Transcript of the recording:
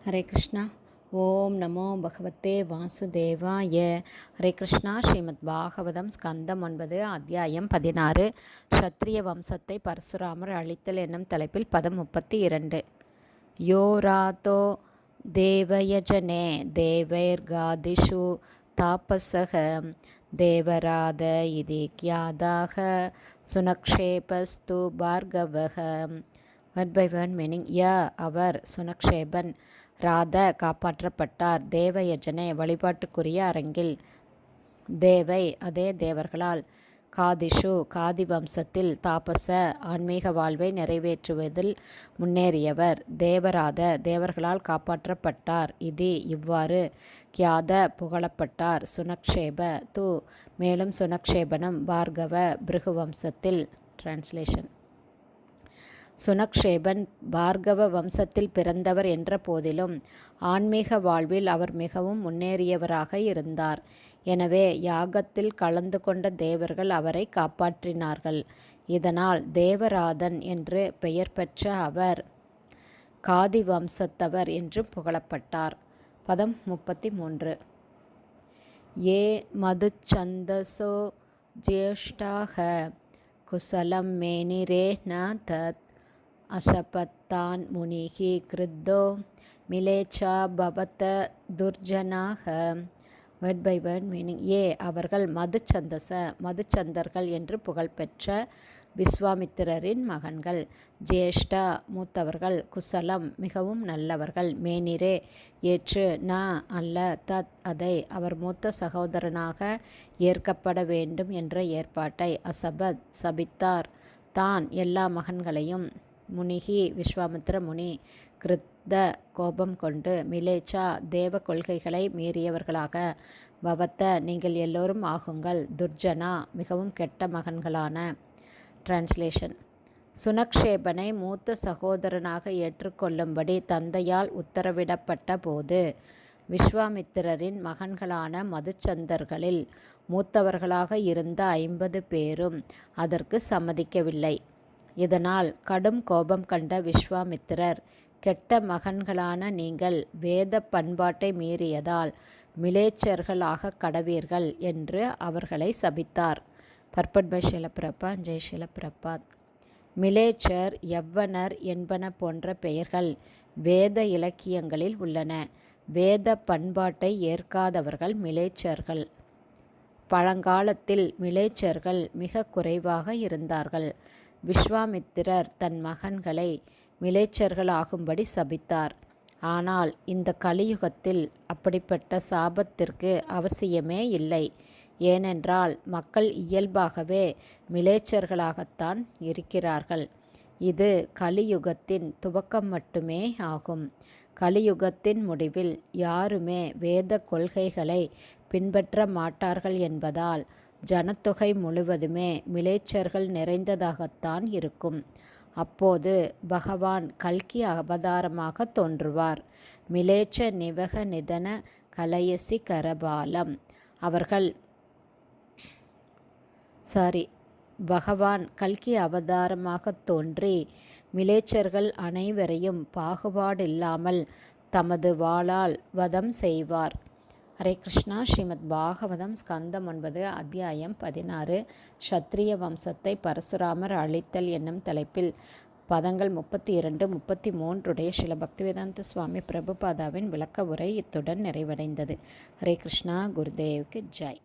ஹரே கிருஷ்ணா. ஓம் நமோ பகவத்தே வாசுதேவாய. ஹரே கிருஷ்ணா. ஸ்ரீமத் பாகவதம் ஸ்கந்தம் 9 அத்தியாயம் 16 க்ஷத்ரிய வம்சத்தை பரசுராமர் அழித்தல் என்னும் தலைப்பில் பதம் 32. யோராதோ தேவயஜனே தேவைர்காதிஷு தாபசக தேவராத இதி கியாதாக சுனக்ஷேபஸ்து பார்கவக. Word by word meaning. அவர் சுனக்ஷேபன், ராத காப்பாற்றப்பட்டார், தேவயஜனே வழிபாட்டுக்குரிய அரங்கில், தேவை அதே தேவர்களால், காதிஷு காதி வம்சத்தில், தாபச ஆன்மீக வாழ்வை நிறைவேற்றுவதில் முன்னேறியவர், தேவராத தேவர்களால் காப்பாற்றப்பட்டார், இது இவ்வாறு, கியாத புகழப்பட்டார், சுனக்ஷேப து மேலும் சுனக்ஷேபனும், பார்கவ பிருகு வம்சத்தில். டிரான்ஸ்லேஷன். சுனக்ஷேபன் பார்கவ வம்சத்தில் பிறந்தவர் என்ற போதிலும் ஆன்மீக வாழ்வில் அவர் மிகவும் முன்னேறியவராக இருந்தார். எனவே யாகத்தில் கலந்து கொண்ட தேவர்கள் அவரை காப்பாற்றினார்கள். இதனால் தேவராதன் என்று பெயர் பெற்ற அவர் காதி வம்சத்தவர் என்று புகழப்பட்டார். பதம் 33. ஏ மதுச்சந்தசோ ஜேஷ்டாக குசலம் மேனிரே ந தத் அசபத்தான் முனிகி கிருத்தோ மிலேச்சா பவத துர்ஜனாக. Word by word meaning. அவர்கள் மதுச்சந்தர்கள் என்று புகழ்பெற்ற விஸ்வாமித்திரரின் மகன்கள். ஜேஷ்டா மூத்தவர்கள், குசலம் மிகவும் நல்லவர்கள், மேனிரே ஏற்று, ந அல்ல, தத் அதை அவர் மூத்த சகோதரனாக ஏற்கப்பட வேண்டும் என்ற ஏற்பாட்டை, அசபத் சபித்தார், தான் எல்லா மகன்களையும், முனிகி விஸ்வாமித்திர முனி, கிருத்த கோபம் கொண்டு, மிலேச்சா தேவ கொள்கைகளை மீறியவர்களாக, பவத்த நீங்கள் எல்லோரும் ஆகுங்கள், துர்ஜனா மிகவும் கெட்ட மகன்களான. டிரான்ஸ்லேஷன். சுனக்ஷேபனை மூத்த சகோதரனாக ஏற்றுக்கொள்ளும்படி தந்தையால் உத்தரவிடப்பட்ட போது விஸ்வாமித்திரரின் மகன்களான மதுச்சந்தர்களில் மூத்தவர்களாக இருந்த 50 பேரும் அதற்கு சம்மதிக்கவில்லை. இதனால் கடும் கோபம் கண்ட விஸ்வாமித்திரர், கெட்ட மகன்களான நீங்கள் வேத பண்பாட்டை மீறியதால் மிலேச்சர்களாக கடவீர்கள் என்று அவர்களை சபித்தார். Purport by Sheela Prabhat. ஜெய் ஷீல பிரபாத். மிலேச்சர், யவ்வனர் என்பன போன்ற பெயர்கள் வேத இலக்கியங்களில் உள்ளன. வேத பண்பாட்டை ஏற்காதவர்கள் மிலேச்சர்கள். பழங்காலத்தில் மிலேச்சர்கள் மிக குறைவாக இருந்தார்கள். விஸ்வாமித்திரர் தன் மகன்களை மிலேச்சர்கள் ஆகும்படி சபித்தார். ஆனால் இந்த கலியுகத்தில் அப்படிப்பட்ட சாபத்திற்கு அவசியமே இல்லை. ஏனென்றால் மக்கள் இயல்பாகவே மிலேச்சர்களாகத்தான் இருக்கிறார்கள். இது கலியுகத்தின் துவக்கம் மட்டுமே ஆகும். கலியுகத்தின் முடிவில் யாருமே வேத கொள்கைகளை பின்பற்ற மாட்டார்கள் என்பதால் ஜனத்தொகை முழுவதுமே மிலேச்சர்கள் நிறைந்ததாகத்தான் இருக்கும். அப்போது பகவான் கல்கி அவதாரமாக தோன்றுவார். மிலேச்ச நிவக நிதன கலயசி கரபாலம். பகவான் கல்கி அவதாரமாக தோன்றி மிலேச்சர்கள் அனைவரையும் பாகுபாடில்லாமல் தமது வாளால் வதம் செய்வார். ஹரே கிருஷ்ணா. ஸ்ரீமத் பாகவதம் ஸ்கந்தம் 9 அத்தியாயம் 16 க்ஷத்ரிய வம்சத்தை பரசுராமர் அழித்தல் என்னும் தலைப்பில் பதங்கள் 32, 33 ஸ்ரீல பக்திவேதாந்த சுவாமி பிரபுபாதாவின் விளக்க உரை இத்துடன் நிறைவடைந்தது. ஹரே கிருஷ்ணா. குருதேவுக்கு ஜெய்.